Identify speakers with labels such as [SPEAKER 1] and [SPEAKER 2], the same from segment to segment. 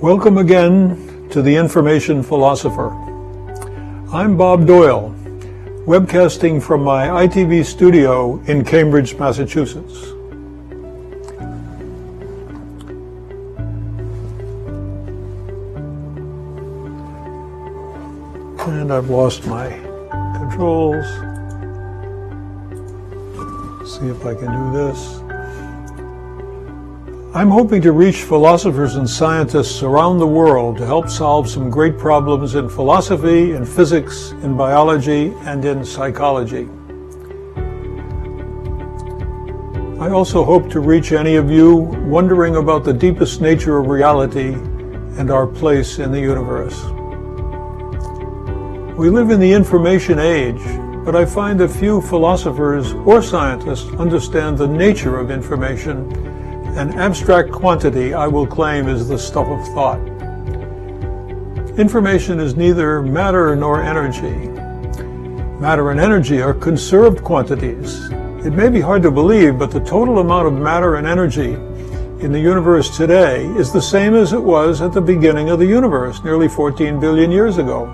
[SPEAKER 1] Welcome again to The Information Philosopher. I'm Bob Doyle, webcasting from my ITV studio in Cambridge, Massachusetts. And I've lost my controls. See if I can do this. I'm hoping to reach philosophers and scientists around the world to help solve some great problems in philosophy, in physics, in biology, and in psychology. I also hope to reach any of you wondering about the deepest nature of reality and our place in the universe. We live in the information age, but I find that few philosophers or scientists understand the nature of information. An abstract quantity, I will claim, is the stuff of thought. Information is neither matter nor energy. Matter and energy are conserved quantities. It may be hard to believe, but the total amount of matter and energy in the universe today is the same as it was at the beginning of the universe, nearly 14 billion years ago.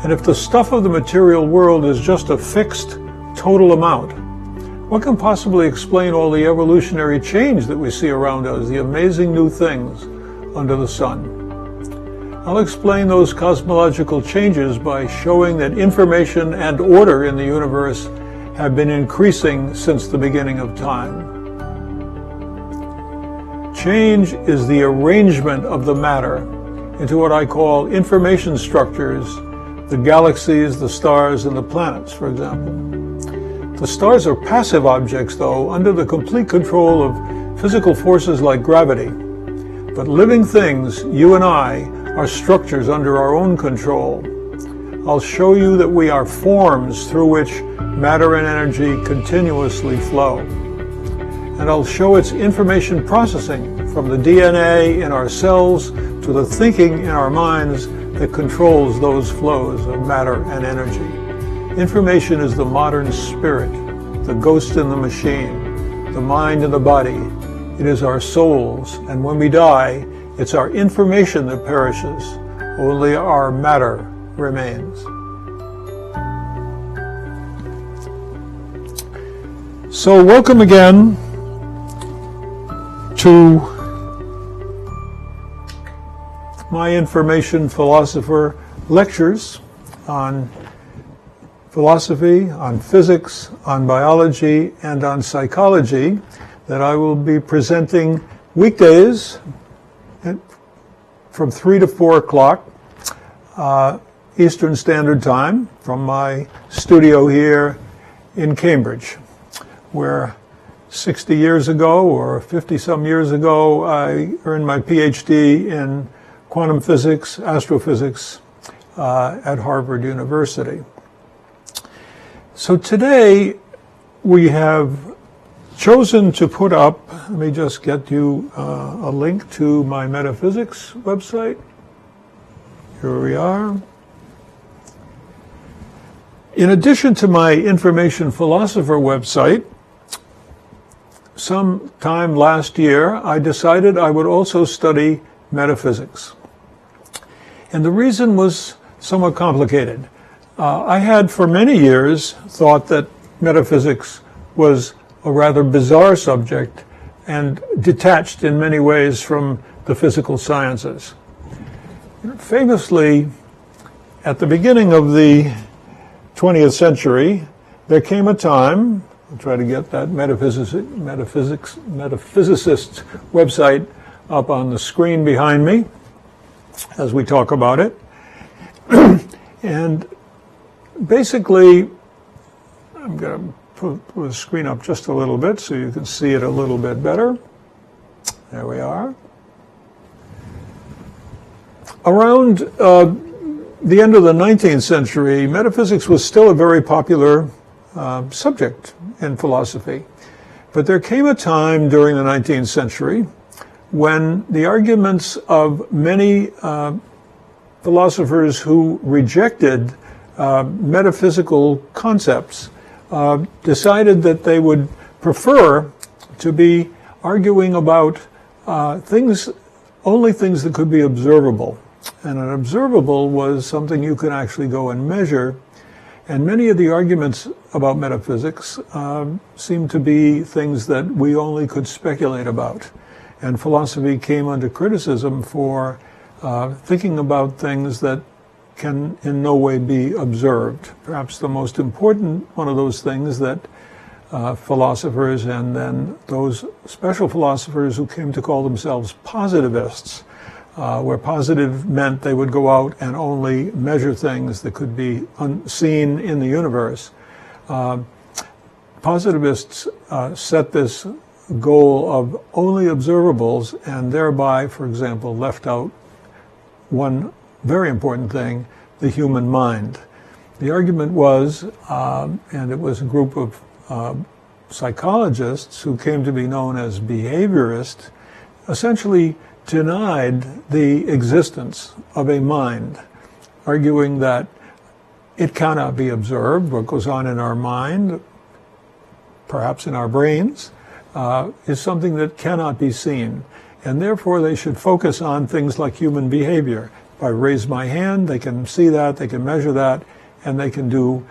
[SPEAKER 1] And if the stuff of the material world is just a fixed total amount, what can possibly explain all the evolutionary change that we see around us, the amazing new things under the sun? I'll explain those cosmological changes by showing that information and order in the universe have been increasing since the beginning of time. Change is the arrangement of the matter into what I call information structures, the galaxies, the stars, and the planets, for example. The stars are passive objects, though, under the complete control of physical forces like gravity. But living things, you and I, are structures under our own control. I'll show you that we are forms through which matter and energy continuously flow. And I'll show its information processing from the DNA in our cells to the thinking in our minds that controls those flows of matter and energy. Information is the modern spirit, the ghost in the machine, the mind in the body. It is our souls, and when we die, it's our information that perishes. Only our matter remains. So welcome again to my Information Philosopher lectures on philosophy, on physics, on biology, and on psychology that I will be presenting weekdays from 3 to 4 o'clock Eastern Standard Time from my studio here in Cambridge, where 60 years ago or 50-some years ago I earned my PhD in quantum physics, astrophysics at Harvard University. So today we have chosen to put up, let me just get you a link to my Metaphysics website. Here we are. In addition to my Information Philosopher website, sometime last year I decided I would also study metaphysics. And the reason was somewhat complicated. I had for many years thought that metaphysics was a rather bizarre subject and detached in many ways from the physical sciences. Famously, at the beginning of the 20th century, there came a time, I'll try to get that metaphysicist website up on the screen behind me as we talk about it. And basically, I'm going to put the screen up just a little bit so you can see it a little bit better. There we are. Around the end of the 19th century, metaphysics was still a very popular subject in philosophy. But there came a time during the 19th century when the arguments of many philosophers who rejected metaphysical concepts decided that they would prefer to be arguing about things only things that could be observable. And an observable was something you could actually go and measure. And many of the arguments about metaphysics seem to be things that we only could speculate about. And philosophy came under criticism for thinking about things that can in no way be observed. Perhaps the most important one of those things that philosophers and then those special philosophers who came to call themselves positivists, where positive meant they would go out and only measure things that could be unseen in the universe. Positivists set this goal of only observables and thereby, for example, left out one very important thing, the human mind. The argument was, and it was a group of psychologists who came to be known as behaviorists, essentially denied the existence of a mind, arguing that it cannot be observed. What goes on in our mind, perhaps in our brains, is something that cannot be seen. And therefore they should focus on things like human behavior. If I raise my hand, they can see that, they can measure that, and they can do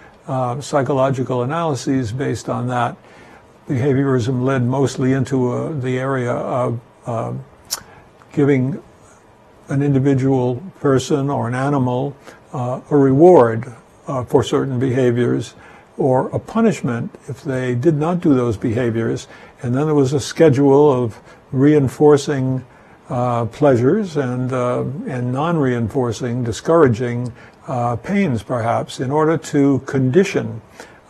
[SPEAKER 1] psychological analyses based on that. Behaviorism led mostly into the area of giving an individual person or an animal a reward for certain behaviors or a punishment if they did not do those behaviors. And then there was a schedule of reinforcing pleasures and non-reinforcing, discouraging pains, perhaps, in order to condition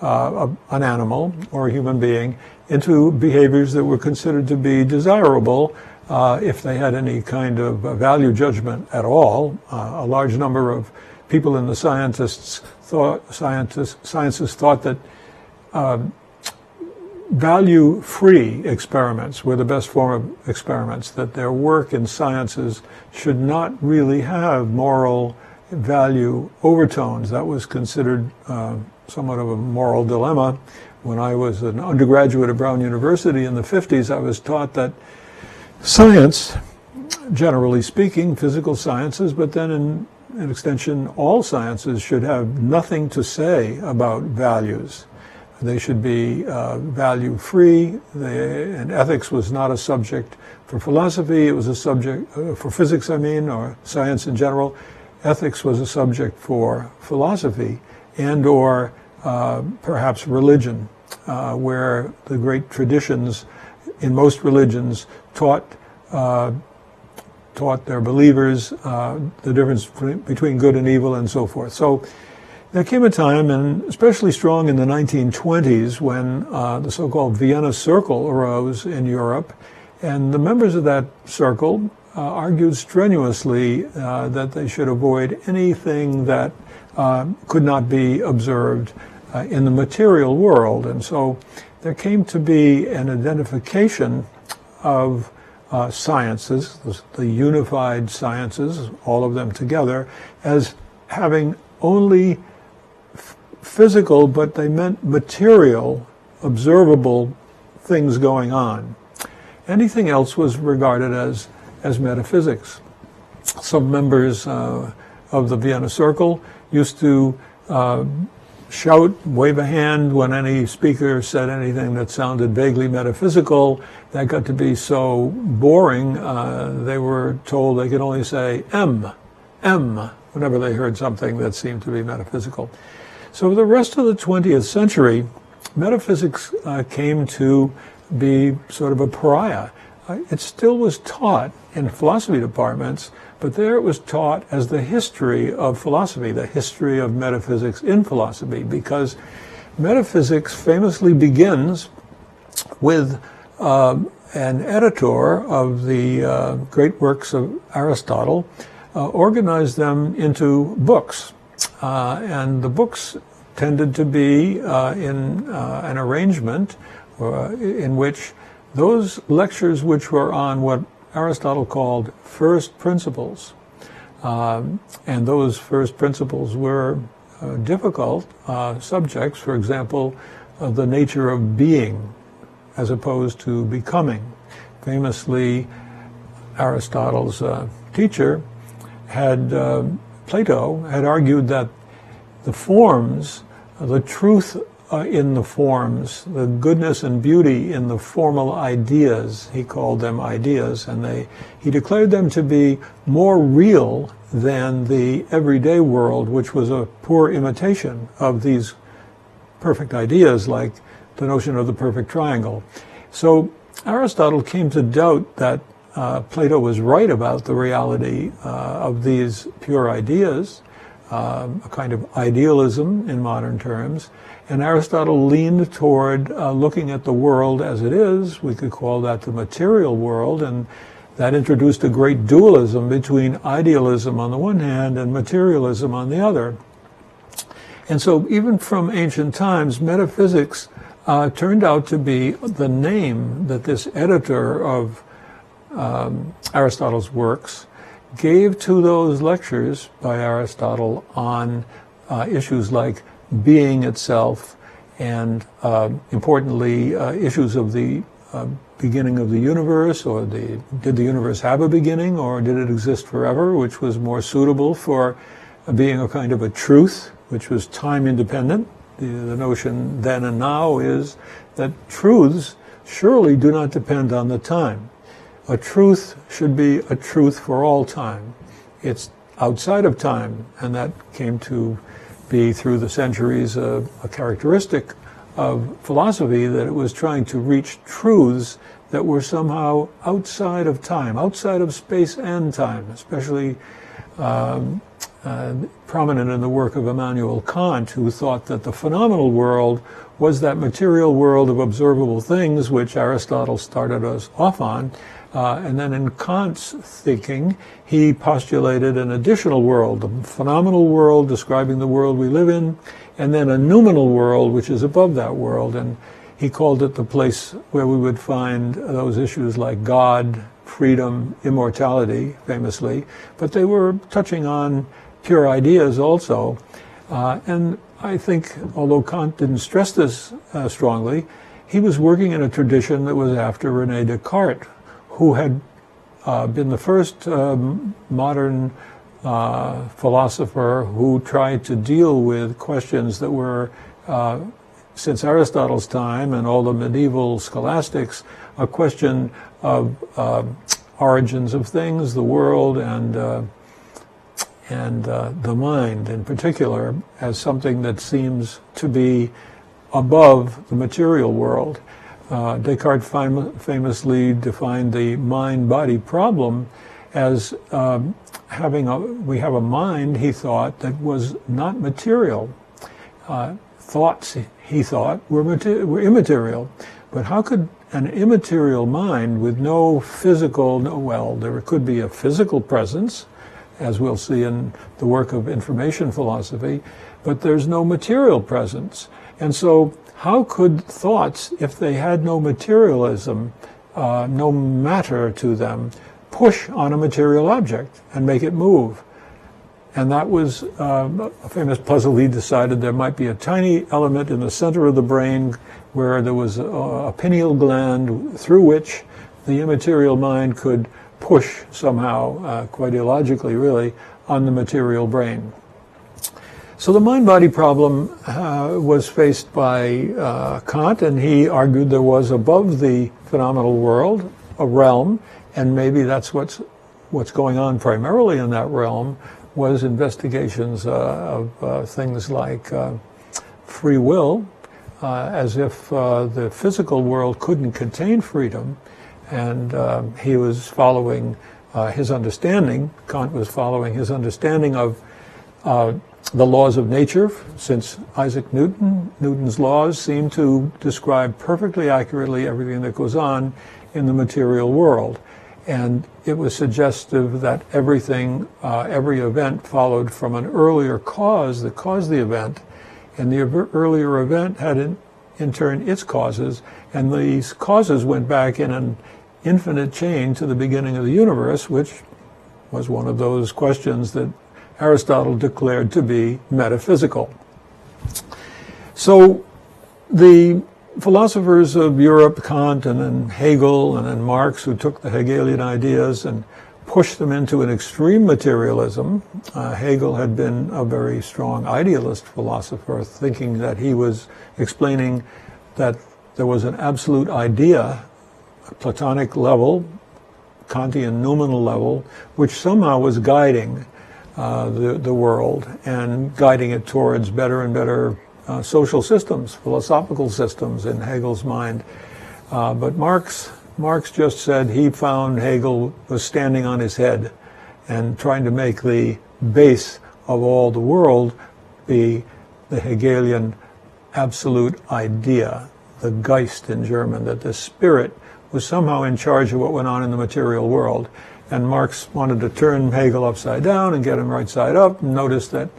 [SPEAKER 1] an animal or a human being into behaviors that were considered to be desirable if they had any kind of value judgment at all. A large number of people in the sciences thought that value-free experiments were the best form of experiments, that their work in sciences should not really have moral value overtones. That was considered somewhat of a moral dilemma. When I was an undergraduate at Brown University in the 50s, I was taught that science, generally speaking, physical sciences, but then in an extension, all sciences should have nothing to say about values. They should be value-free, and ethics was not a subject for philosophy. It was a subject for physics, or science in general. Ethics was a subject for philosophy and or perhaps religion, where the great traditions in most religions taught their believers the difference between good and evil and so forth. So there came a time, and especially strong in the 1920s, when the so-called Vienna Circle arose in Europe, and the members of that circle argued strenuously that they should avoid anything that could not be observed in the material world. And so there came to be an identification of sciences, the unified sciences, all of them together, as having only physical, but they meant material, observable things going on. Anything else was regarded as metaphysics. Some members of the Vienna Circle used to shout, wave a hand when any speaker said anything that sounded vaguely metaphysical. That got to be so boring, they were told they could only say M, whenever they heard something that seemed to be metaphysical. So for the rest of the 20th century, metaphysics came to be sort of a pariah. It still was taught in philosophy departments, but there it was taught as the history of philosophy, the history of metaphysics in philosophy, because metaphysics famously begins with an editor of the great works of Aristotle, organized them into books. And the books tended to be in an arrangement in which those lectures which were on what Aristotle called first principles, and those first principles were difficult subjects, for example, the nature of being as opposed to becoming. Famously, Aristotle's teacher, Plato, had argued that the forms, the truth in the forms, the goodness and beauty in the formal ideas, he called them ideas, and he declared them to be more real than the everyday world, which was a poor imitation of these perfect ideas, like the notion of the perfect triangle. So Aristotle came to doubt that Plato was right about the reality of these pure ideas, a kind of idealism in modern terms, and Aristotle leaned toward looking at the world as it is. We could call that the material world, and that introduced a great dualism between idealism on the one hand and materialism on the other. And so even from ancient times, metaphysics turned out to be the name that this editor of Aristotle's works gave to those lectures by Aristotle on issues like being itself and, importantly, issues of the beginning of the universe, or did the universe have a beginning, or did it exist forever, which was more suitable for being a kind of a truth, which was time independent. The notion then and now is that truths surely do not depend on the time. A truth should be a truth for all time. It's outside of time, and that came to be through the centuries a characteristic of philosophy, that it was trying to reach truths that were somehow outside of time, outside of space and time, especially prominent in the work of Immanuel Kant, who thought that the phenomenal world was that material world of observable things, which Aristotle started us off on. And then in Kant's thinking, he postulated an additional world, the phenomenal world describing the world we live in, and then a noumenal world, which is above that world. And he called it the place where we would find those issues like God, freedom, immortality, famously. But they were touching on pure ideas also. And I think, although Kant didn't stress this strongly, he was working in a tradition that was after René Descartes, who had been the first modern philosopher who tried to deal with questions that were, since Aristotle's time and all the medieval scholastics, a question of origins of things, the world, and the mind in particular, as something that seems to be above the material world. Descartes famously defined the mind-body problem as we have a mind, he thought, that was not material. Thoughts, he thought, were immaterial. But how could an immaterial mind with no physical, there could be a physical presence, as we'll see in the work of information philosophy, but there's no material presence. And so how could thoughts, if they had no materialism, no matter to them, push on a material object and make it move? And that was a famous puzzle. He decided there might be a tiny element in the center of the brain where there was a pineal gland through which the immaterial mind could push somehow, quite illogically really, on the material brain. So the mind-body problem was faced by Kant, and he argued there was above the phenomenal world a realm, and maybe that's what's going on primarily in that realm, was investigations of things like free will, as if the physical world couldn't contain freedom, and he was following his understanding, Kant was following his understanding of the laws of nature, since Isaac Newton's laws seem to describe perfectly accurately everything that goes on in the material world. And it was suggestive that everything, every event followed from an earlier cause that caused the event, and the earlier event had in turn its causes, and these causes went back in an infinite chain to the beginning of the universe, which was one of those questions that Aristotle declared to be metaphysical. So the philosophers of Europe, Kant and then Hegel and then Marx, who took the Hegelian ideas and pushed them into an extreme materialism. Hegel had been a very strong idealist philosopher, thinking that he was explaining that there was an absolute idea, a Platonic level, Kantian noumenal level, which somehow was guiding the world and guiding it towards better and better social systems, philosophical systems in Hegel's mind. But Marx just said he found Hegel was standing on his head and trying to make the base of all the world be the Hegelian absolute idea, the Geist in German, that the spirit was somehow in charge of what went on in the material world. And Marx wanted to turn Hegel upside down and get him right side up, and notice that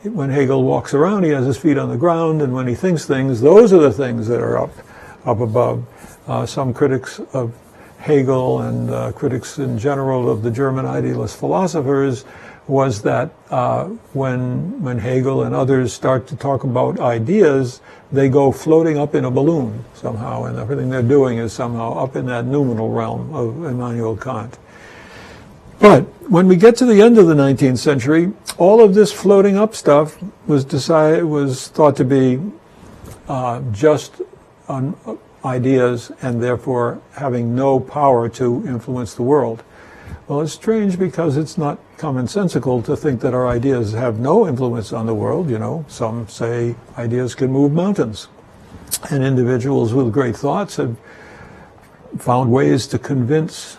[SPEAKER 1] when Hegel walks around, he has his feet on the ground, and when he thinks things, those are the things that are up above. Some critics of Hegel and critics in general of the German idealist philosophers was that when Hegel and others start to talk about ideas, they go floating up in a balloon somehow, and everything they're doing is somehow up in that noumenal realm of Immanuel Kant. But when we get to the end of the 19th century, all of this floating up stuff was thought to be just ideas and therefore having no power to influence the world. Well, it's strange because it's not commonsensical to think that our ideas have no influence on the world. You know, some say ideas can move mountains, and individuals with great thoughts have found ways to convince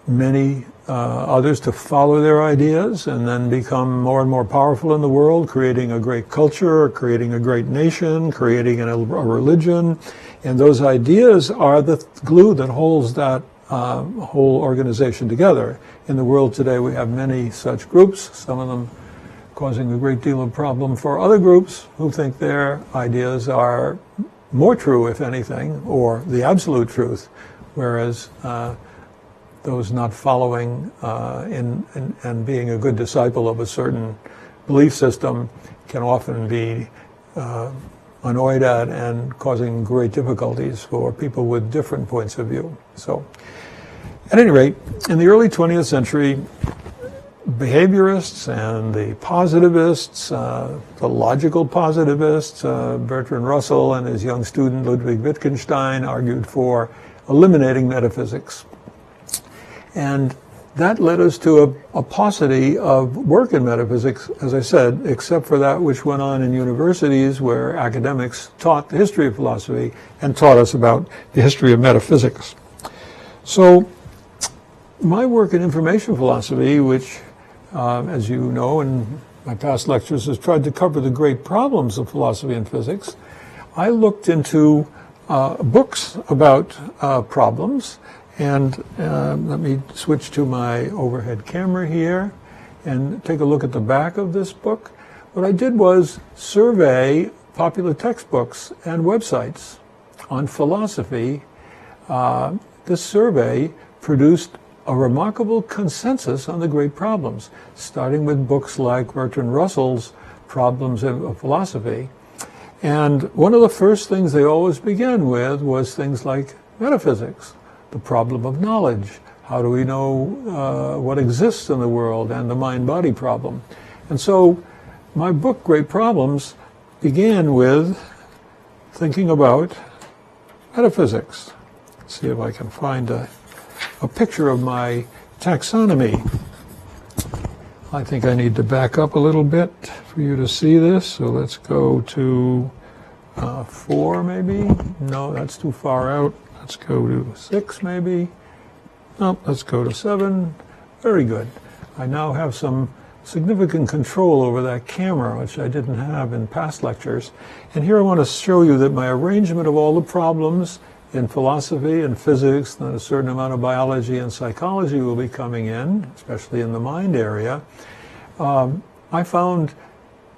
[SPEAKER 1] many others to follow their ideas and then become more and more powerful in the world, creating a great culture, creating a great nation, creating a religion. And those ideas are the glue that holds that whole organization together. In the world today, we have many such groups, some of them causing a great deal of problem for other groups who think their ideas are more true, if anything, or the absolute truth, whereas those not following and being a good disciple of a certain belief system can often be annoyed at and causing great difficulties for people with different points of view. So, at any rate, in the early 20th century, behaviorists and the positivists, the logical positivists, Bertrand Russell and his young student Ludwig Wittgenstein argued for eliminating metaphysics. And that led us to a paucity of work in metaphysics, as I said, except for that which went on in universities where academics taught the history of philosophy and taught us about the history of metaphysics. So my work in information philosophy, which, as you know in my past lectures, has tried to cover the great problems of philosophy and physics, I looked into books about problems. And let me switch to my overhead camera here and take a look at the back of this book. What I did was survey popular textbooks and websites on philosophy. This survey produced a remarkable consensus on the great problems, starting with books like Bertrand Russell's Problems of Philosophy. And one of the first things they always began with was things like metaphysics. The problem of knowledge. How do we know what exists in the world, and the mind-body problem? And so my book, Great Problems, began with thinking about metaphysics. Let's see if I can find a picture of my taxonomy. I think I need to back up a little bit for you to see this. So let's go to 4 maybe. No, that's too far out. Let's go to 6 maybe. No, let's go to 7. Very good. I now have some significant control over that camera, which I didn't have in past lectures. And here I want to show you that my arrangement of all the problems in philosophy and physics, and a certain amount of biology and psychology will be coming in, especially in the mind area. I found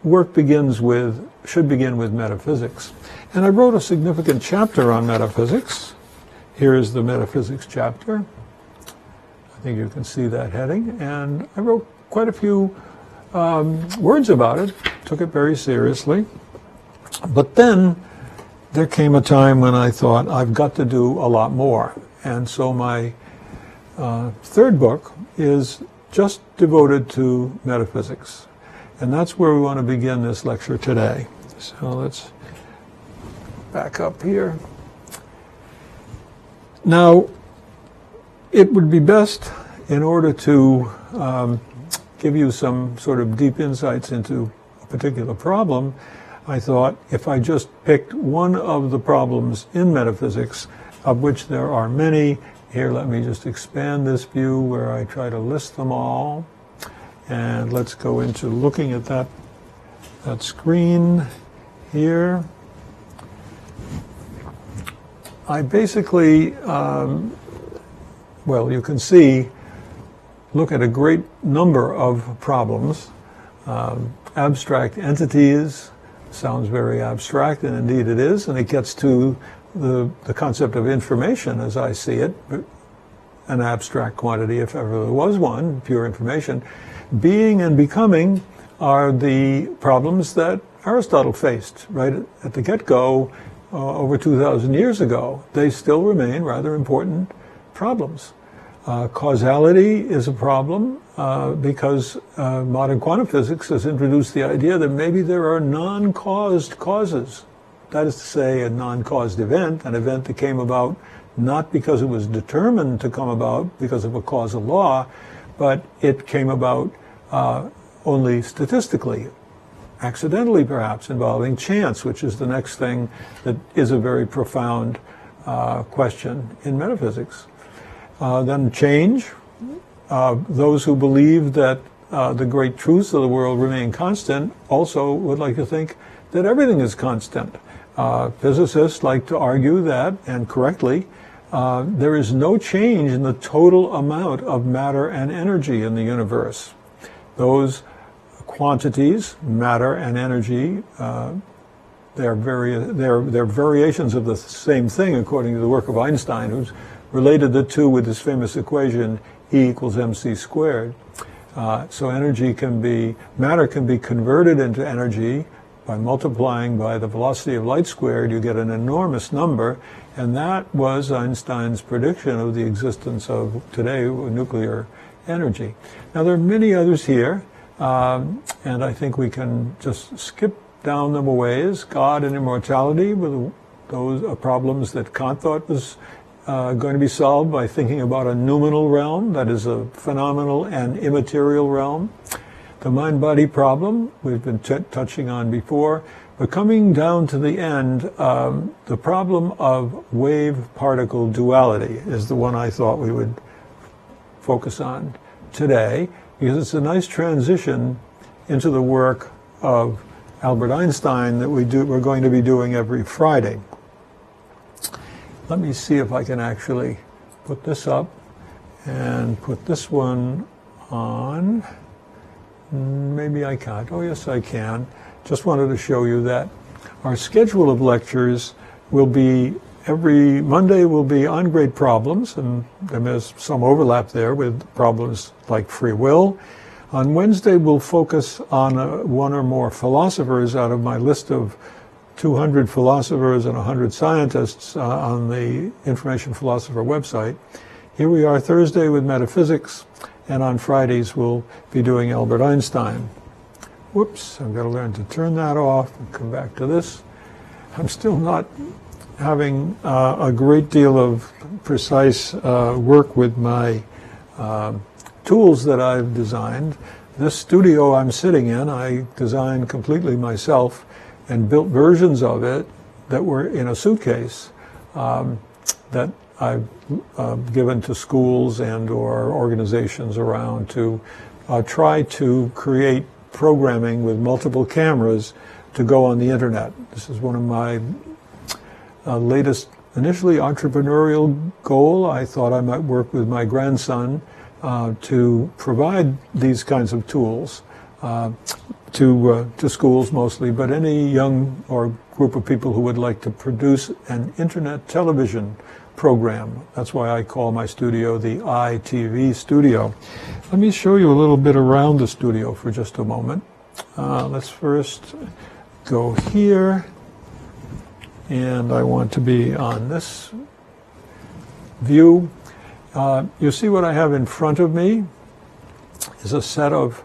[SPEAKER 1] work should begin with metaphysics. And I wrote a significant chapter on metaphysics. Here is the metaphysics chapter. I think you can see that heading. And I wrote quite a few words about it, took it very seriously. But then there came a time when I thought I've got to do a lot more. And so my third book is just devoted to metaphysics. And that's where we want to begin this lecture today. So let's back up here. Now, it would be best, in order to give you some sort of deep insights into a particular problem, I thought if I just picked one of the problems in metaphysics, of which there are many. Here, let me just expand this view where I try to list them all. And let's go into looking at that screen here. I basically, well, you can see, look at a great number of problems. Abstract entities sounds very abstract, and indeed it is, and it gets to the concept of information as I see it, an abstract quantity if ever there was one, pure information. Being and becoming are the problems that Aristotle faced right at the get-go over 2,000 years ago. They still remain rather important problems. Causality is a problem because modern quantum physics has introduced the idea that maybe there are non-caused causes. That is to say, a non-caused event, an event that came about not because it was determined to come about because of a causal law, but it came about only statistically, accidentally perhaps, involving chance, which is the next thing that is a very profound question in metaphysics. Then change. Those who believe that the great truths of the world remain constant also would like to think that everything is constant. Physicists like to argue that, and correctly, there is no change in the total amount of matter and energy in the universe. Those quantities, matter and energy, they're variations of the same thing according to the work of Einstein, who's related the two with his famous equation E equals mc squared. So matter can be converted into energy by multiplying by the velocity of light squared. You get an enormous number, and that was Einstein's prediction of the existence of today nuclear energy. Now there are many others here, and I think we can just skip down them a ways. God and immortality were those problems that Kant thought was going to be solved by thinking about a noumenal realm, that is a phenomenal and immaterial realm. The mind-body problem we've been touching on before, but coming down to the end, the problem of wave-particle duality is the one I thought we would focus on today, because it's a nice transition into the work of Albert Einstein that we're going to be doing every Friday. Let me see if I can actually put this up and put this one on. Maybe I can't. Oh, yes, I can. Just wanted to show you that our schedule of lectures will be every Monday will be on great problems, and there's some overlap there with problems like free will. On Wednesday, we'll focus on one or more philosophers out of my list of 200 philosophers and 100 scientists on the Information Philosopher website. Here we are Thursday with metaphysics, and on Fridays we'll be doing Albert Einstein. Whoops, I've got to learn to turn that off and come back to this. I'm still not having a great deal of precise work with my tools that I've designed. This studio I'm sitting in, I designed completely myself and built versions of it that were in a suitcase that I've given to schools and or organizations around to try to create programming with multiple cameras to go on the internet. This is one of my latest, initially entrepreneurial goal. I thought I might work with my grandson to provide these kinds of tools to schools mostly, but any young or group of people who would like to produce an internet television program. That's why I call my studio the ITV studio. Let me show you a little bit around the studio for just a moment. Let's first go here, and I want to be on this view. You see what I have in front of me is a set of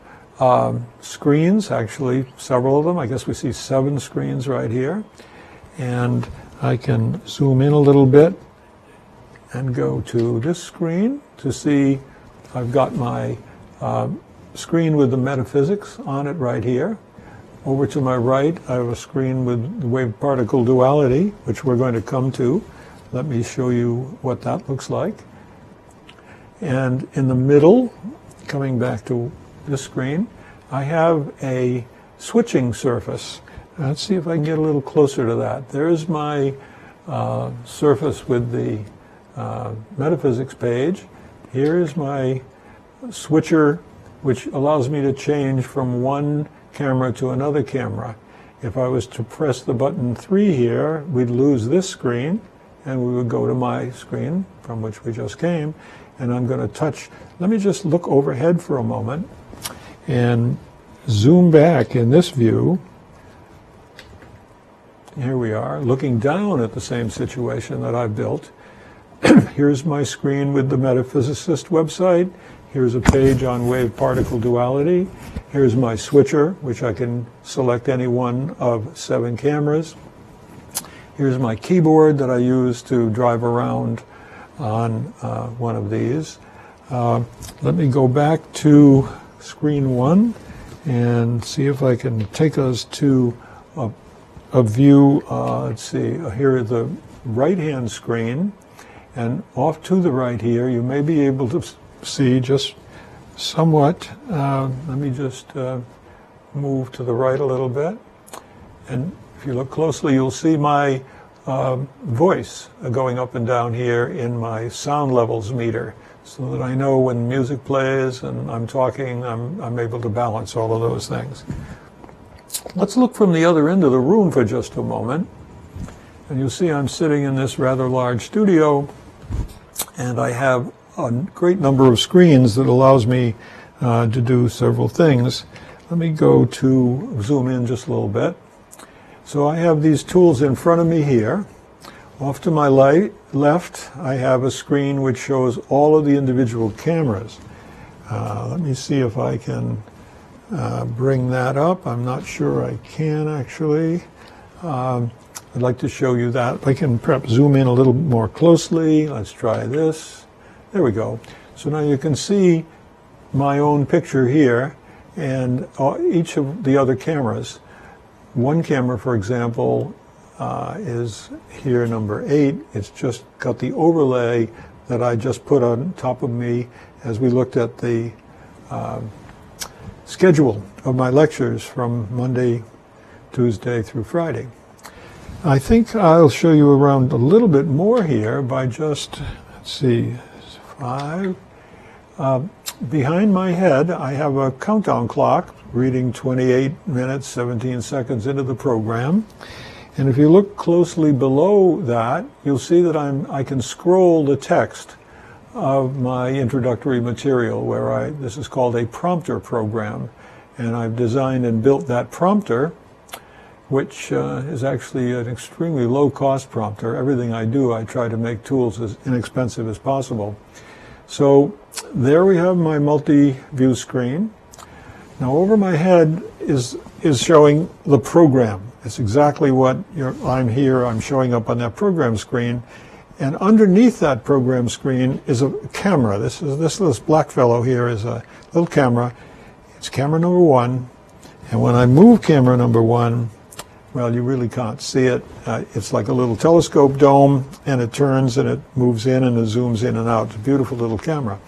[SPEAKER 1] screens, actually several of them. I guess we see 7 screens right here. And I can zoom in a little bit and go to this screen to see I've got my screen with the metaphysics on it right here. Over to my right, I have a screen with the wave-particle duality, which we're going to come to. Let me show you what that looks like. And in the middle, coming back to this screen, I have a switching surface. Let's see if I can get a little closer to that. There's my surface with the metaphysics page. Here is my switcher, which allows me to change from one camera to another camera. If I was to press the button 3 here, we'd lose this screen, and we would go to my screen from which we just came. And I'm going to touch. Let me just look overhead for a moment and zoom back in this view. Here we are, looking down at the same situation that I've built. Here's my screen with the Metaphysicist website. Here's a page on wave-particle duality. Here's my switcher, which I can select any one of 7 cameras. Here's my keyboard that I use to drive around on one of these. Let me go back to screen 1 and see if I can take us to a view. Let's see, here is the right-hand screen, and off to the right here, you may be able to see just somewhat. Let me just move to the right a little bit, and if you look closely, you'll see my voice going up and down here in my sound levels meter, so that I know when music plays and I'm talking, I'm able to balance all of those things. Let's look from the other end of the room for just a moment. And you'll see I'm sitting in this rather large studio, and I have a great number of screens that allows me to do several things. Let me go to zoom in just a little bit. So I have these tools in front of me here. Off to my left, I have a screen which shows all of the individual cameras. Let me see if I can bring that up. I'm not sure I can actually. I'd like to show you that. I can perhaps zoom in a little more closely. Let's try this. There we go. So now you can see my own picture here and each of the other cameras. One camera, for example, is here, number 8. It's just got the overlay that I just put on top of me as we looked at the schedule of my lectures from Monday, Tuesday through Friday. I think I'll show you around a little bit more here by just, let's see, 5. Behind my head, I have a countdown clock reading 28 minutes, 17 seconds into the program. And if you look closely below that, you'll see that I can scroll the text of my introductory material, where this is called a prompter program. And I've designed and built that prompter, which is actually an extremely low-cost prompter. Everything I do, I try to make tools as inexpensive as possible. So there we have my multi-view screen. Now over my head is showing the program. It's exactly what I'm here. I'm showing up on that program screen. And underneath that program screen is a camera. This black fellow here is a little camera. It's camera number 1. And when I move camera number 1, well, you really can't see it. It's like a little telescope dome, and it turns and it moves in and it zooms in and out. It's a beautiful little camera.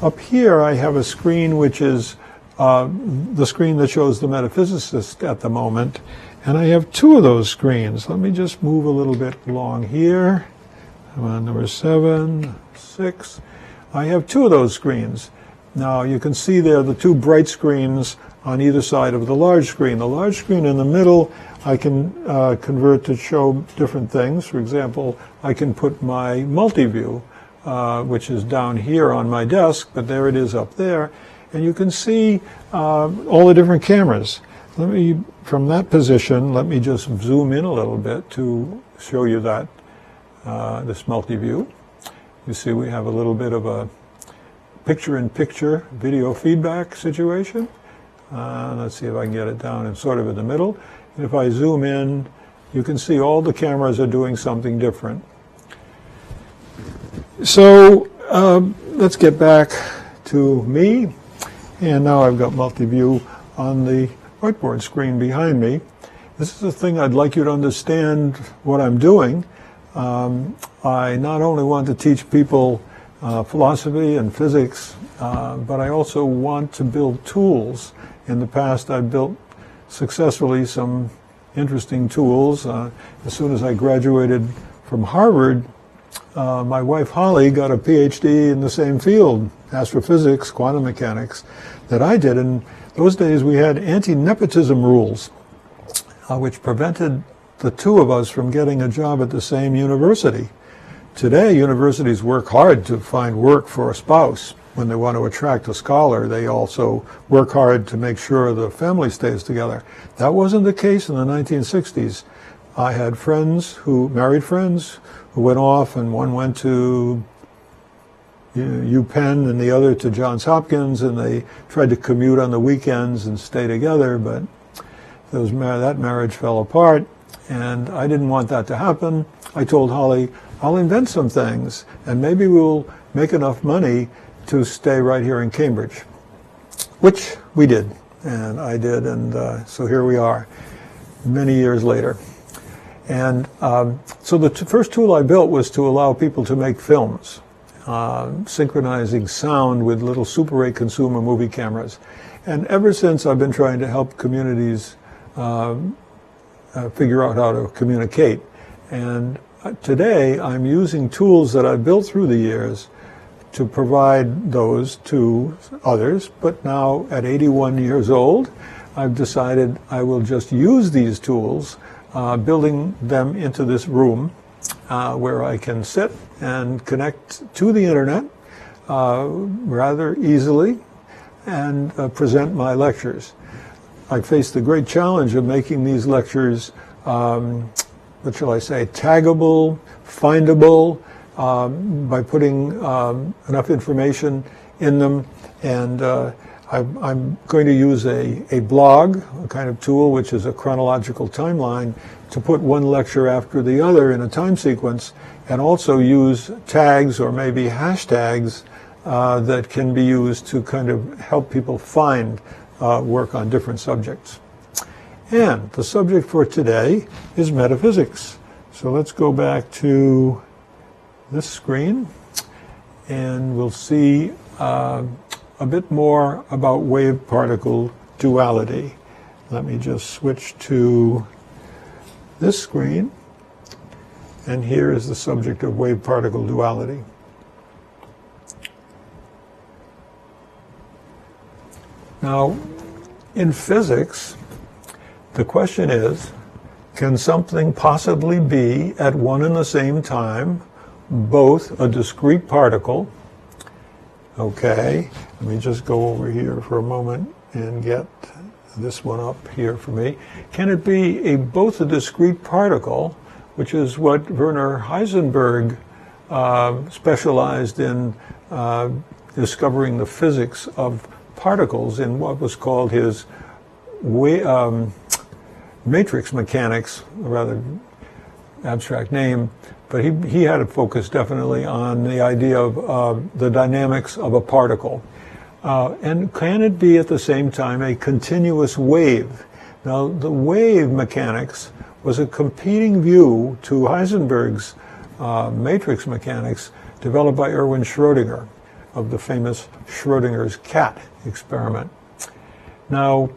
[SPEAKER 1] Up here, I have a screen which is the screen that shows the metaphysicist at the moment. And I have 2 of those screens. Let me just move a little bit along here. I'm on number 7, 6. I have 2 of those screens. Now you can see there the 2 bright screens on either side of the large screen. The large screen in the middle I can convert to show different things. For example, I can put my multiview, which is down here on my desk, but there it is up there. And you can see all the different cameras. From that position, let me just zoom in a little bit to show you that, this multi-view. You see we have a little bit of a picture-in-picture video feedback situation. Let's see if I can get it down and sort of in the middle. And if I zoom in, you can see all the cameras are doing something different. So let's get back to me. And now I've got multi-view on the whiteboard screen behind me. This is the thing I'd like you to understand what I'm doing. I not only want to teach people philosophy and physics, but I also want to build tools. In the past, I've built successfully some interesting tools. As soon as I graduated from Harvard, my wife Holly got a PhD in the same field, astrophysics, quantum mechanics, that I did. In those days, we had anti-nepotism rules, which prevented the two of us from getting a job at the same university. Today, universities work hard to find work for a spouse. When they want to attract a scholar, they also work hard to make sure the family stays together. That wasn't the case in the 1960s. I had married friends who went off, and one went to UPenn and the other to Johns Hopkins, and they tried to commute on the weekends and stay together, but that marriage fell apart, and I didn't want that to happen. I told Holly, I'll invent some things, and maybe we'll make enough money to stay right here in Cambridge, which we did, and I did, and so here we are, many years later. And so the first tool I built was to allow people to make films, synchronizing sound with little Super 8 consumer movie cameras. And ever since, I've been trying to help communities figure out how to communicate. And today, I'm using tools that I've built through the years to provide those to others. But now, at 81 years old, I've decided I will just use these tools, building them into this room where I can sit and connect to the internet rather easily and present my lectures. I faced the great challenge of making these lectures, what shall I say, taggable, findable, by putting enough information in them. And I'm going to use a blog, a kind of tool which is a chronological timeline, to put one lecture after the other in a time sequence, and also use tags or maybe hashtags that can be used to kind of help people find work on different subjects. And the subject for today is metaphysics. So let's go back to this screen, and we'll see a bit more about wave-particle duality. Let me just switch to this screen, and here is the subject of wave-particle duality. Now, in physics, the question is, can something possibly be at one and the same time both a discrete particle? Okay, let me just go over here for a moment and get this one up here for me. Can it be both a discrete particle, which is what Werner Heisenberg specialized in discovering the physics of particles in what was called his matrix mechanics, a rather abstract name, but he had a focus definitely on the idea of the dynamics of a particle. And can it be at the same time a continuous wave? Now, the wave mechanics was a competing view to Heisenberg's matrix mechanics developed by Erwin Schrödinger of the famous Schrödinger's cat experiment. Now,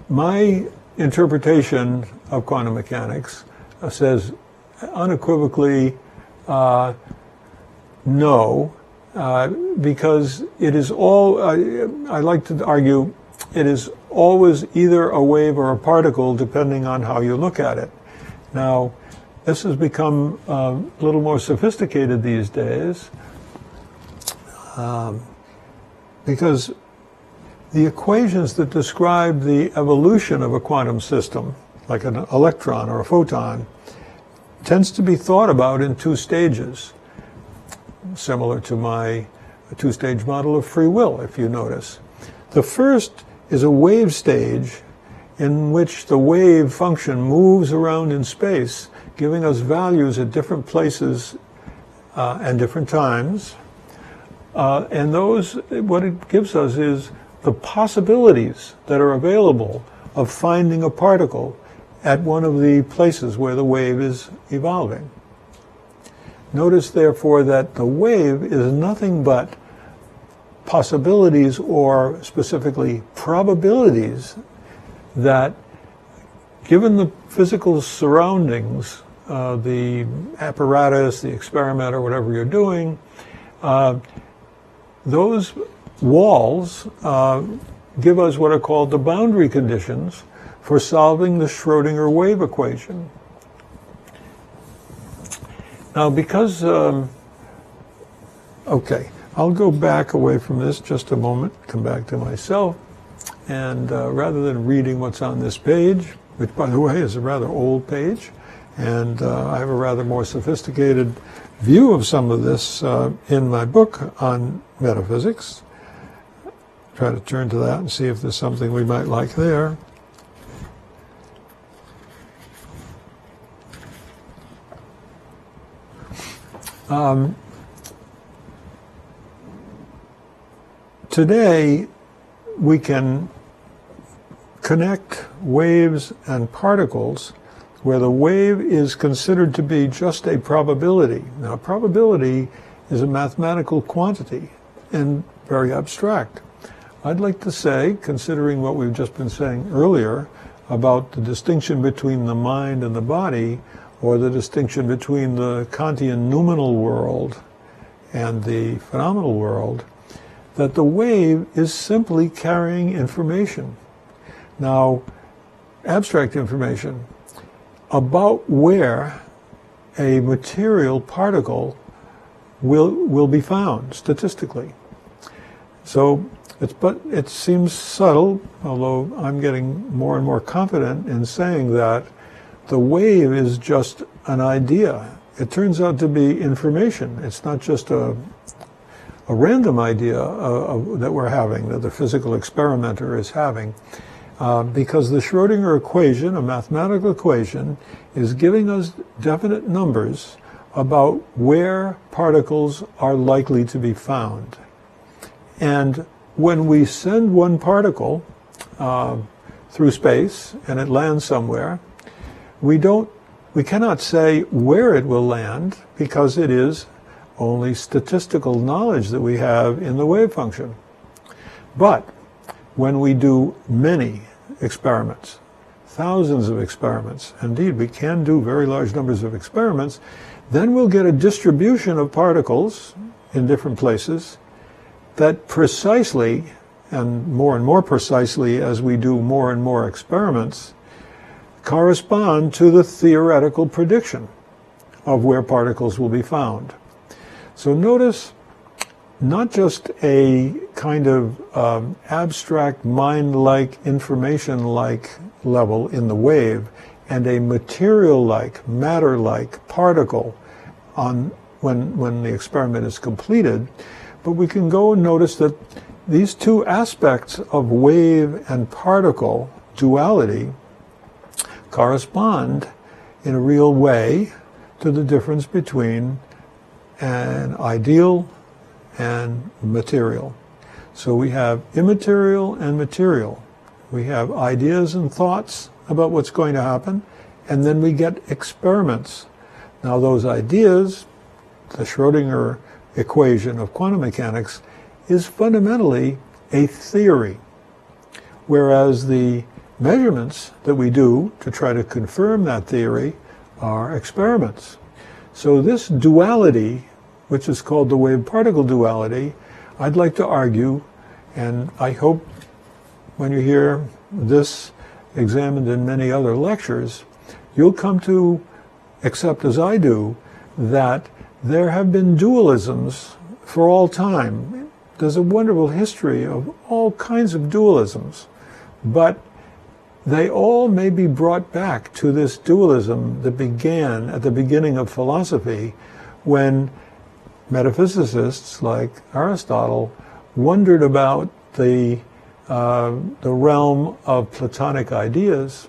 [SPEAKER 1] my interpretation of quantum mechanics says unequivocally no, because it is all, I like to argue, it is always either a wave or a particle depending on how you look at it. Now, this has become a little more sophisticated these days because the equations that describe the evolution of a quantum system, like an electron or a photon, tends to be thought about in two stages, similar to my two-stage model of free will, if you notice. The first is a wave stage in which the wave function moves around in space, giving us values at different places and different times. And those, what it gives us is the possibilities that are available of finding a particle at one of the places where the wave is evolving. Notice, therefore, that the wave is nothing but possibilities, or specifically probabilities, that given the physical surroundings, the apparatus, the experiment, or whatever you're doing, those walls give us what are called the boundary conditions for solving the Schrödinger wave equation. Now, because, okay, I'll go back away from this just a moment, come back to myself, and rather than reading what's on this page, which, by the way, is a rather old page, and I have a rather more sophisticated view of some of this in my book on metaphysics. Try to turn to that and see if there's something we might like there. Today, we can connect waves and particles where the wave is considered to be just a probability. Now, probability is a mathematical quantity and very abstract. I'd like to say, considering what we've just been saying earlier about the distinction between the mind and the body, or the distinction between the Kantian noumenal world and the phenomenal world, that the wave is simply carrying information. Now, abstract information about where a material particle will be found statistically. So it seems subtle, although I'm getting more and more confident in saying that the wave is just an idea. It turns out to be information. It's not just a random idea that we're having, that the physical experimenter is having, because the Schrödinger equation, a mathematical equation, is giving us definite numbers about where particles are likely to be found. And when we send one particle through space and it lands somewhere, we cannot say where it will land, because it is only statistical knowledge that we have in the wave function. But when we do many experiments, thousands of experiments, indeed we can do very large numbers of experiments, then we'll get a distribution of particles in different places that precisely, and more precisely as we do more and more experiments, correspond to the theoretical prediction of where particles will be found. So notice, not just a kind of abstract mind-like, information-like level in the wave, and a material-like, matter-like particle on when the experiment is completed, but we can go and notice that these two aspects of wave and particle duality correspond in a real way to the difference between an ideal and material. So we have immaterial and material. We have ideas and thoughts about what's going to happen, and then we get experiments. Now those ideas, the Schrödinger equation of quantum mechanics, is fundamentally a theory, whereas the measurements that we do to try to confirm that theory are experiments. So this duality, which is called the wave-particle duality, I'd like to argue, and I hope when you hear this examined in many other lectures, you'll come to accept, as I do, that there have been dualisms for all time. There's a wonderful history of all kinds of dualisms, but they all may be brought back to this dualism that began at the beginning of philosophy, when metaphysicists like Aristotle wondered about the realm of Platonic ideas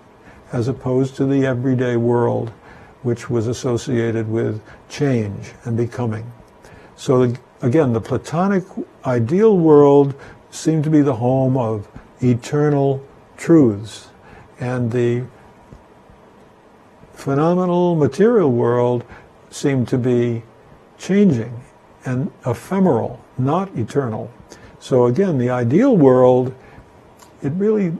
[SPEAKER 1] as opposed to the everyday world, which was associated with change and becoming. So again, the Platonic ideal world seemed to be the home of eternal truths, and the phenomenal material world seemed to be changing and ephemeral, not eternal. So again, the ideal world, it really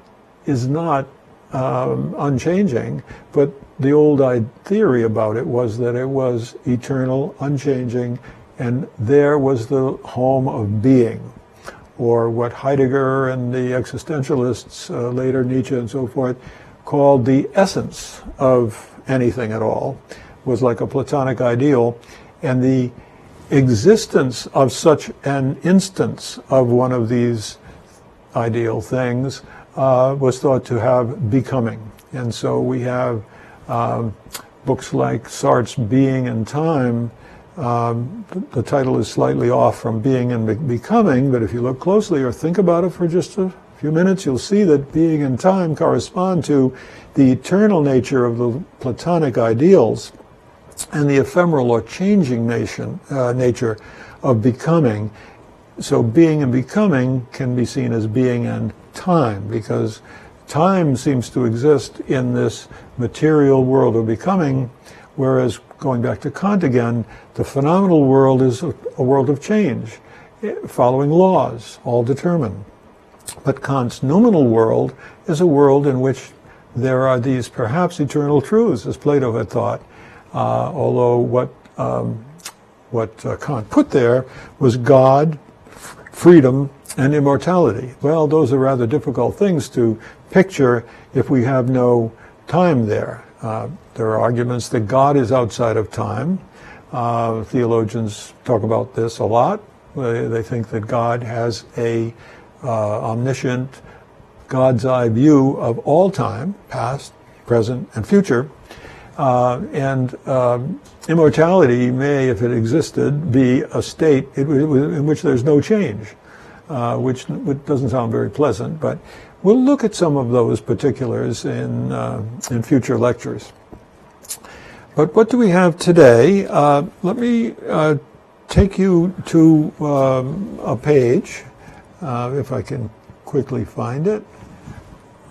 [SPEAKER 1] is not unchanging, but the old theory about it was that it was eternal, unchanging, and there was the home of being, or what Heidegger and the existentialists, later Nietzsche and so forth, called the essence of anything at all, was like a Platonic ideal, and the existence of such an instance of one of these ideal things was thought to have becoming. And so we have books like Sartre's Being and Time. The title is slightly off from Being and Becoming, but if you look closely or think about it for just a few minutes, you'll see that being and time correspond to the eternal nature of the Platonic ideals and the ephemeral or changing nature of becoming. So being and becoming can be seen as being and time, because time seems to exist in this material world of becoming, whereas, going back to Kant again, the phenomenal world is a world of change, following laws, all determined. But Kant's noumenal world is a world in which there are these perhaps eternal truths, as Plato had thought, although what Kant put there was God, freedom, and immortality. Well, those are rather difficult things to picture if we have no time there. There are arguments that God is outside of time. Theologians talk about this a lot. They think that God has a omniscient, God's eye view of all time, past, present, and future. And immortality may, if it existed, be a state in which there's no change, which doesn't sound very pleasant, but we'll look at some of those particulars in future lectures. But what do we have today? Let me take you to a page, if I can quickly find it.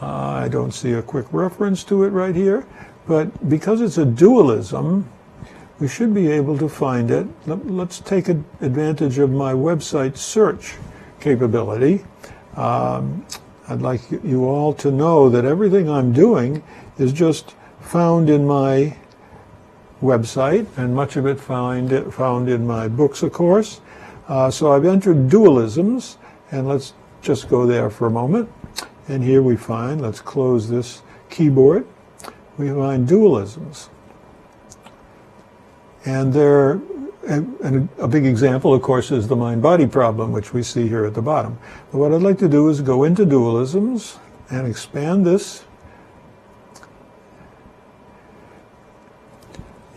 [SPEAKER 1] I don't see a quick reference to it right here, but because it's a dualism, we should be able to find it. Let's take advantage of my website search capability. I'd like you all to know that everything I'm doing is just found in my website, and much of it found in my books, of course. So I've entered Dualisms, and let's just go there for a moment. And here we find, let's close this keyboard, we find Dualisms. And a big example, of course, is the mind-body problem, which we see here at the bottom. But what I'd like to do is go into Dualisms and expand this.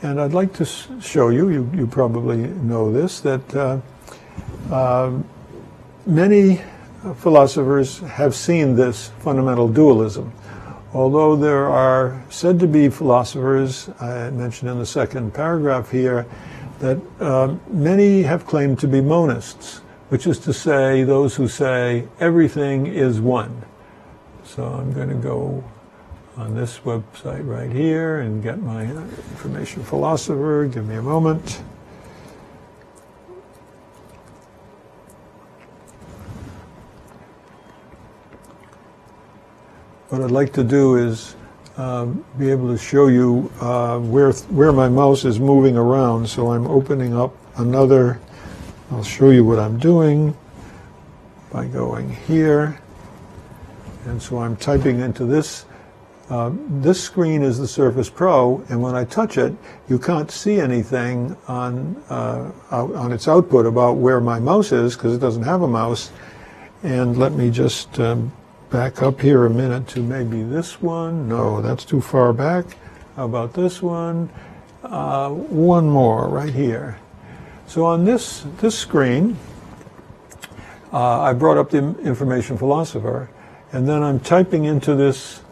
[SPEAKER 1] And I'd like to show you, you probably know this, that many philosophers have seen this fundamental dualism. Although there are said to be philosophers, I mentioned in the second paragraph here, that many have claimed to be monists, which is to say those who say everything is one. So I'm going to go on this website right here and get my information philosopher. Give me a moment. What I'd like to do is be able to show you where my mouse is moving around. So I'm opening up another, I'll show you what I'm doing by going here. And so I'm typing into this. This screen is the Surface Pro, and when I touch it, you can't see anything on its output about where my mouse is, because it doesn't have a mouse. And let me just back up here a minute to maybe this one. No, that's too far back. How about this one? One more right here. So on this screen, I brought up the information philosopher, and then I'm typing into this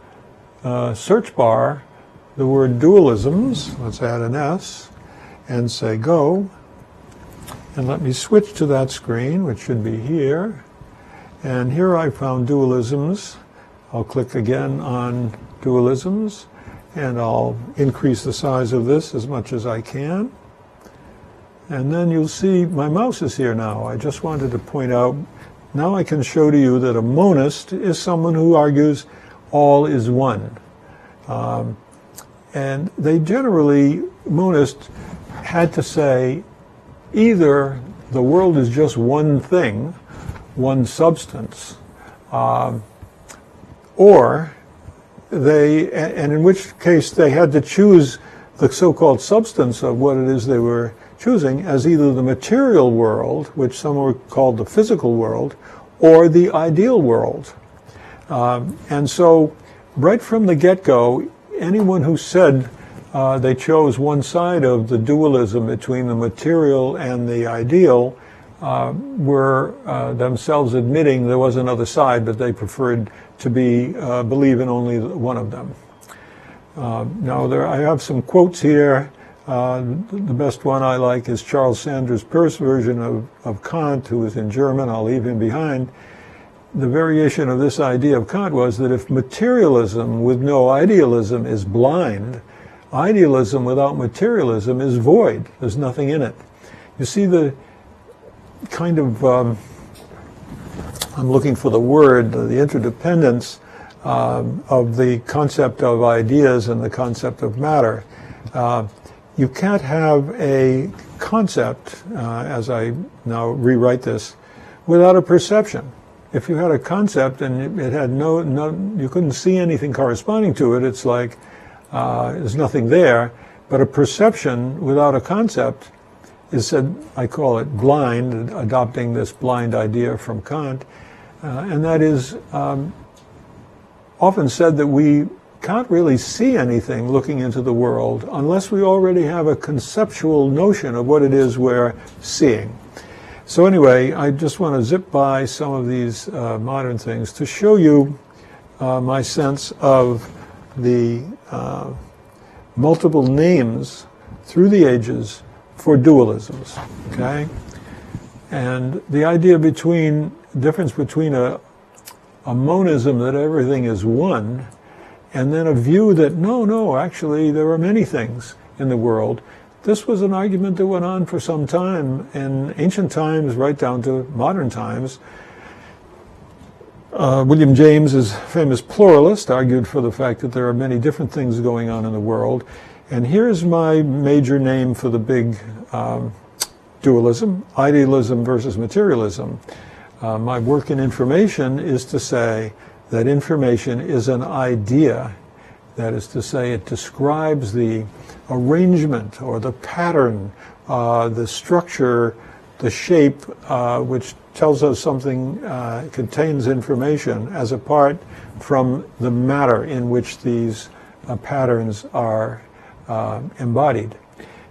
[SPEAKER 1] search bar the word dualisms. Let's add an S and say go. And let me switch to that screen, which should be here. And here I found dualisms. I'll click again on dualisms, and I'll increase the size of this as much as I can. And then you'll see my mouse is here now. I just wanted to point out, now I can show to you that a monist is someone who argues all is one. And they generally, monists, had to say either the world is just one thing, one substance, or they, and in which case they had to choose the so-called substance of what it is they were choosing as either the material world, which some were called the physical world, or the ideal world. And so right from the get-go, anyone who said they chose one side of the dualism between the material and the ideal were themselves admitting there was another side, but they preferred to believe in only one of them. Now, I have some quotes here. The best one I like is Charles Sanders Peirce's version of Kant, who is in German. I'll leave him behind. The variation of this idea of Kant was that if materialism with no idealism is blind, idealism without materialism is void. There's nothing in it. You see the kind of, I'm looking for the word, the interdependence of the concept of ideas and the concept of matter. You can't have a concept, as I now rewrite this, without a perception. If you had a concept and it had you couldn't see anything corresponding to it, it's like there's nothing there. But a perception without a concept is said, I call it blind, adopting this blind idea from Kant, and that is often said that we can't really see anything looking into the world unless we already have a conceptual notion of what it is we're seeing. So anyway, I just want to zip by some of these modern things to show you my sense of the multiple names through the ages for dualisms, okay? And the idea difference between a monism that everything is one, and then a view that no, actually there are many things in the world. This was an argument that went on for some time, in ancient times right down to modern times. William James, his famous pluralist, argued for the fact that there are many different things going on in the world. And here's my major name for the big dualism, idealism versus materialism. My work in information is to say that information is an idea. That is to say, it describes the arrangement or the pattern, the structure, the shape, which tells us something, contains information as apart from the matter in which these patterns are embodied.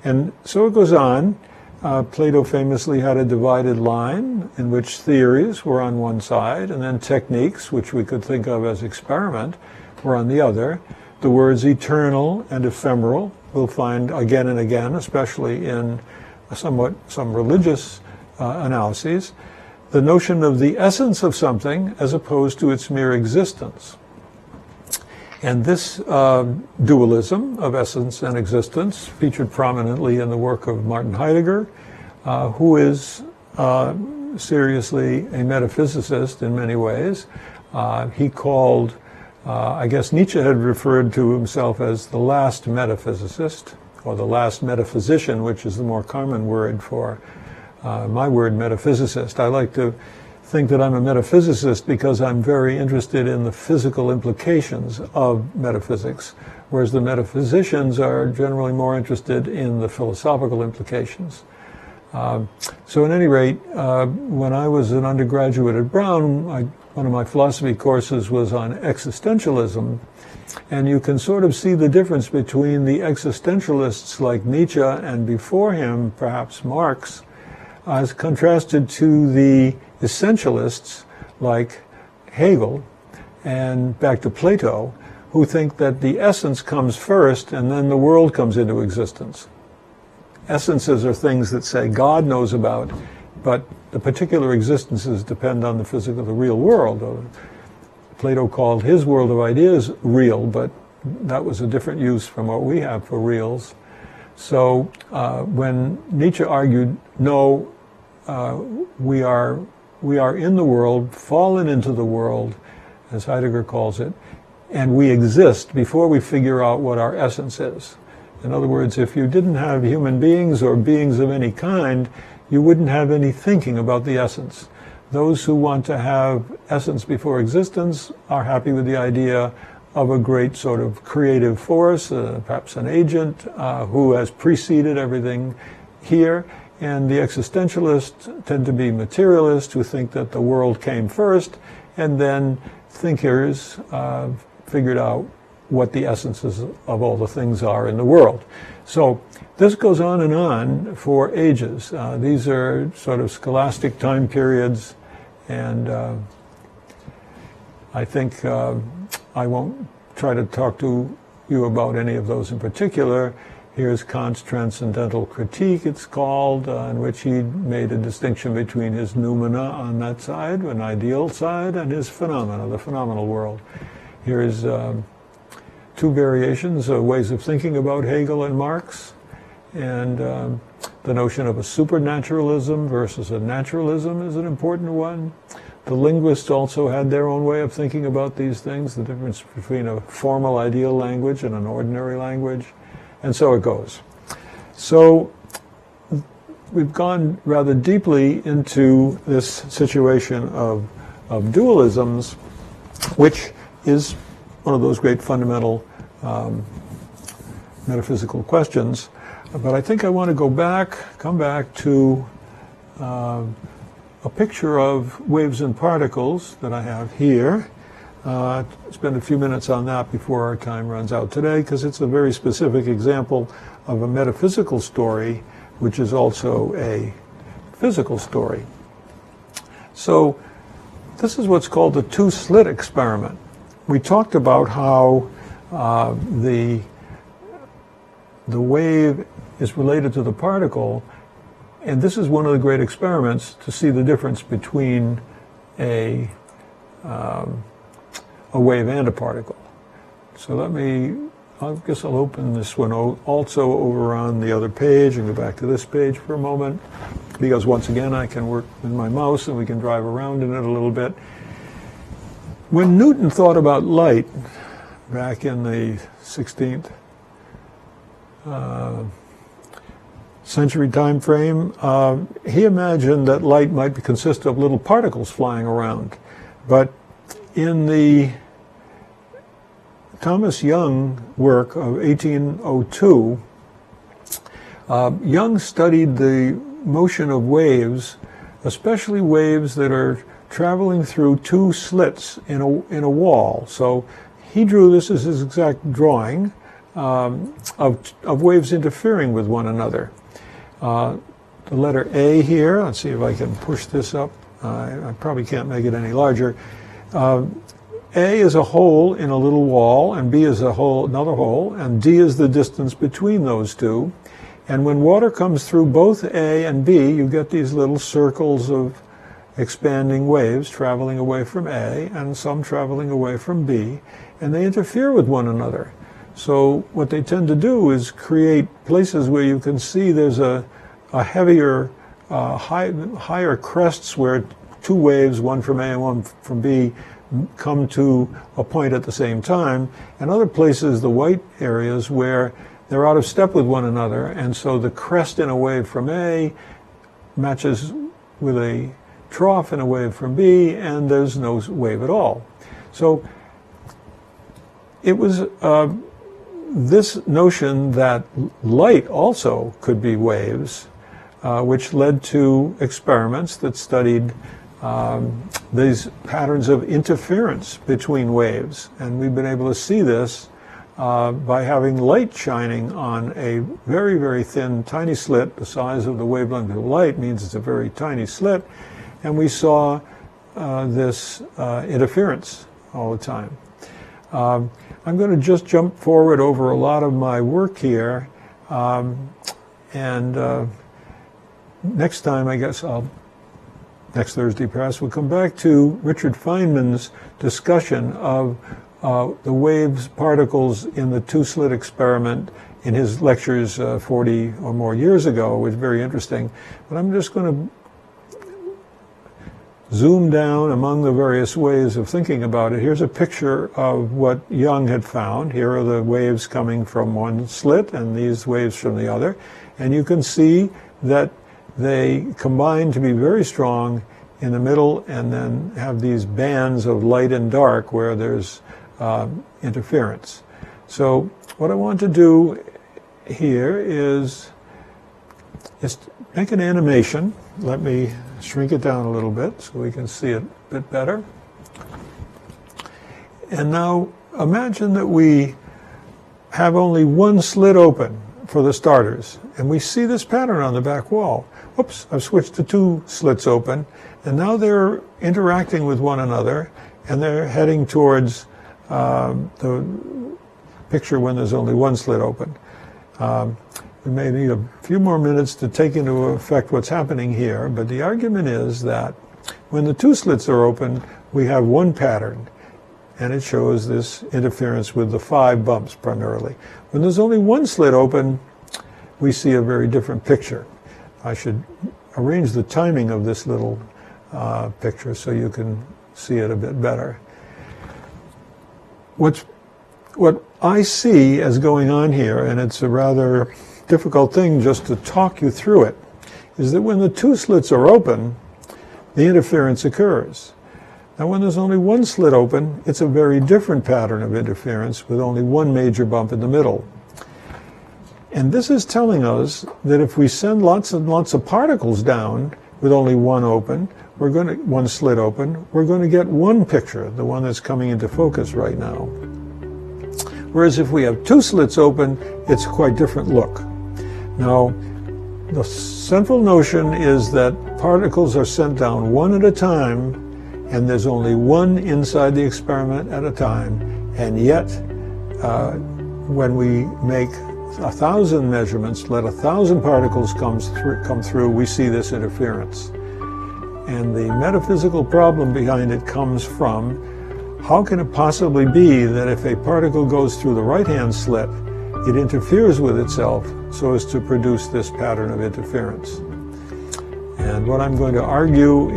[SPEAKER 1] And so it goes on. Plato famously had a divided line in which theories were on one side and then techniques, which we could think of as experiment, were on the other. The words eternal and ephemeral we'll find again and again, especially in some religious analyses. The notion of the essence of something as opposed to its mere existence. And this dualism of essence and existence featured prominently in the work of Martin Heidegger, who is seriously a metaphysicist in many ways. He called, I guess Nietzsche had referred to himself as the last metaphysicist, or the last metaphysician, which is the more common word for my word metaphysicist. I like to think that I'm a metaphysicist because I'm very interested in the physical implications of metaphysics, whereas the metaphysicians are generally more interested in the philosophical implications. So at any rate, when I was an undergraduate at Brown, one of my philosophy courses was on existentialism, and you can sort of see the difference between the existentialists like Nietzsche and before him, perhaps Marx, as contrasted to the essentialists like Hegel and back to Plato, who think that the essence comes first and then the world comes into existence. Essences are things that, say, God knows about, but the particular existences depend on the physical, the real world. Plato called his world of ideas real, but that was a different use from what we have for reals. So when Nietzsche argued, no, we are in the world, fallen into the world, as Heidegger calls it, and we exist before we figure out what our essence is. In other words, if you didn't have human beings or beings of any kind, you wouldn't have any thinking about the essence. Those who want to have essence before existence are happy with the idea of a great sort of creative force, perhaps an agent who has preceded everything here. And the existentialists tend to be materialists who think that the world came first, and then thinkers figured out what the essences of all the things are in the world. So this goes on for ages. These are sort of scholastic time periods, and I think I won't try to talk to you about any of those in particular. Here's Kant's Transcendental Critique, it's called, in which he made a distinction between his noumena on that side, an ideal side, and his phenomena, the phenomenal world. Here's two variations of ways of thinking about Hegel and Marx, and the notion of a supernaturalism versus a naturalism is an important one. The linguists also had their own way of thinking about these things, the difference between a formal ideal language and an ordinary language, and so it goes. So we've gone rather deeply into this situation of dualisms, which is one of those great fundamental metaphysical questions. But I think I want to come back to a picture of waves and particles that I have here. Spend a few minutes on that before our time runs out today, because it's a very specific example of a metaphysical story, which is also a physical story. So this is what's called the Twoslit Experiment. We talked about how the wave is related to the particle, and this is one of the great experiments to see the difference between a wave and a particle. So I guess I'll open this one also over on the other page and go back to this page for a moment, because once again I can work with my mouse and we can drive around in it a little bit. When Newton thought about light back in the 16th century time frame, he imagined that light might consist of little particles flying around. But in the Thomas Young work of 1802, Young studied the motion of waves, especially waves that are traveling through two slits in a wall. So he drew this as his exact drawing of waves interfering with one another. The letter A here, let's see if I can push this up. I probably can't make it any larger. A is a hole in a little wall, and B is another hole, and D is the distance between those two. And when water comes through both A and B, you get these little circles of expanding waves traveling away from A and some traveling away from B, and they interfere with one another. So what they tend to do is create places where you can see there's a heavier, higher crests where two waves, one from A and one from B, come to a point at the same time, and other places, the white areas, where they're out of step with one another, and so the crest in a wave from A matches with a trough in a wave from B, and there's no wave at all. So it was this notion that light also could be waves which led to experiments that studied these patterns of interference between waves. And we've been able to see this by having light shining on a very, very thin, tiny slit. The size of the wavelength of light means it's a very tiny slit. And we saw this interference all the time. I'm going to just jump forward over a lot of my work here. Next time, I guess next Thursday perhaps, we'll come back to Richard Feynman's discussion of the waves particles in the two-slit experiment in his lectures 40 or more years ago. It was very interesting. But I'm just going to zoom down among the various ways of thinking about it. Here's a picture of what Young had found. Here are the waves coming from one slit and these waves from the other. And you can see that they combine to be very strong in the middle and then have these bands of light and dark where there's interference. So what I want to do here is make an animation. Let me shrink it down a little bit so we can see it a bit better. And now imagine that we have only one slit open for the starters, and we see this pattern on the back wall. Oops, I've switched to two slits open, and now they're interacting with one another, and they're heading towards the picture when there's only one slit open. We may need a few more minutes to take into effect what's happening here, but the argument is that when the two slits are open, we have one pattern, and it shows this interference with the 5 bumps primarily. When there's only one slit open, we see a very different picture. I should arrange the timing of this little picture so you can see it a bit better. What I see as going on here, and it's a rather difficult thing just to talk you through it, is that when the two slits are open, the interference occurs. Now when there's only one slit open, it's a very different pattern of interference with only one major bump in the middle. And this is telling us that if we send lots and lots of particles down with only one slit open, we're going to get one picture, the one that's coming into focus right now. Whereas if we have two slits open, it's a quite different look. Now, the central notion is that particles are sent down one at a time, and there's only one inside the experiment at a time, and yet when we make 1,000 measurements, let 1,000 particles come through, we see this interference. And the metaphysical problem behind it comes from, how can it possibly be that if a particle goes through the right-hand slit, it interferes with itself so as to produce this pattern of interference? And what I'm going to argue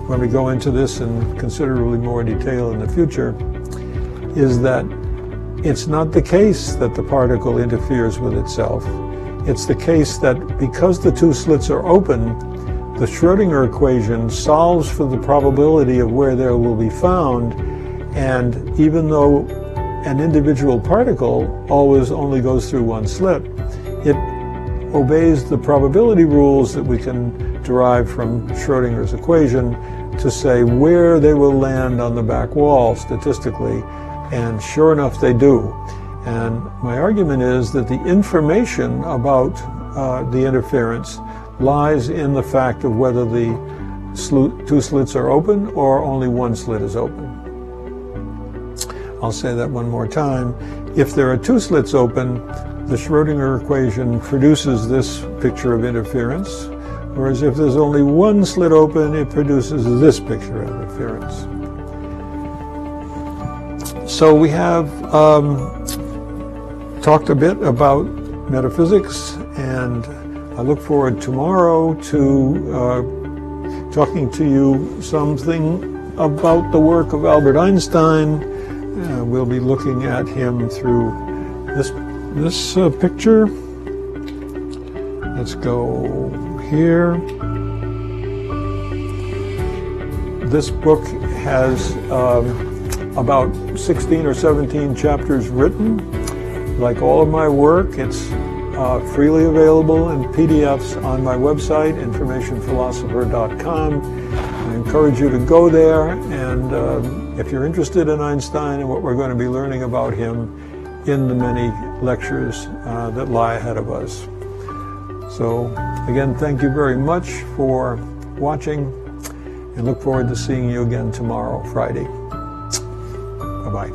[SPEAKER 1] when we go into this in considerably more detail in the future is that it's not the case that the particle interferes with itself. It's the case that because the two slits are open, the Schrödinger equation solves for the probability of where they will be found, and even though an individual particle always only goes through one slit, it obeys the probability rules that we can derive from Schrödinger's equation to say where they will land on the back wall statistically, and sure enough they do. And my argument is that the information about the interference lies in the fact of whether the two slits are open or only one slit is open. I'll say that one more time. If there are two slits open, the Schrödinger equation produces this picture of interference, whereas if there's only one slit open, it produces this picture of interference. So we have talked a bit about metaphysics, and I look forward tomorrow to talking to you something about the work of Albert Einstein. We'll be looking at him through this picture. Let's go here. This book has about 16 or 17 chapters written. Like all of my work, it's freely available in PDFs on my website, informationphilosopher.com. I encourage you to go there, and if you're interested in Einstein and what we're going to be learning about him in the many lectures that lie ahead of us. So again, thank you very much for watching, and look forward to seeing you again tomorrow, Friday. Bye-bye.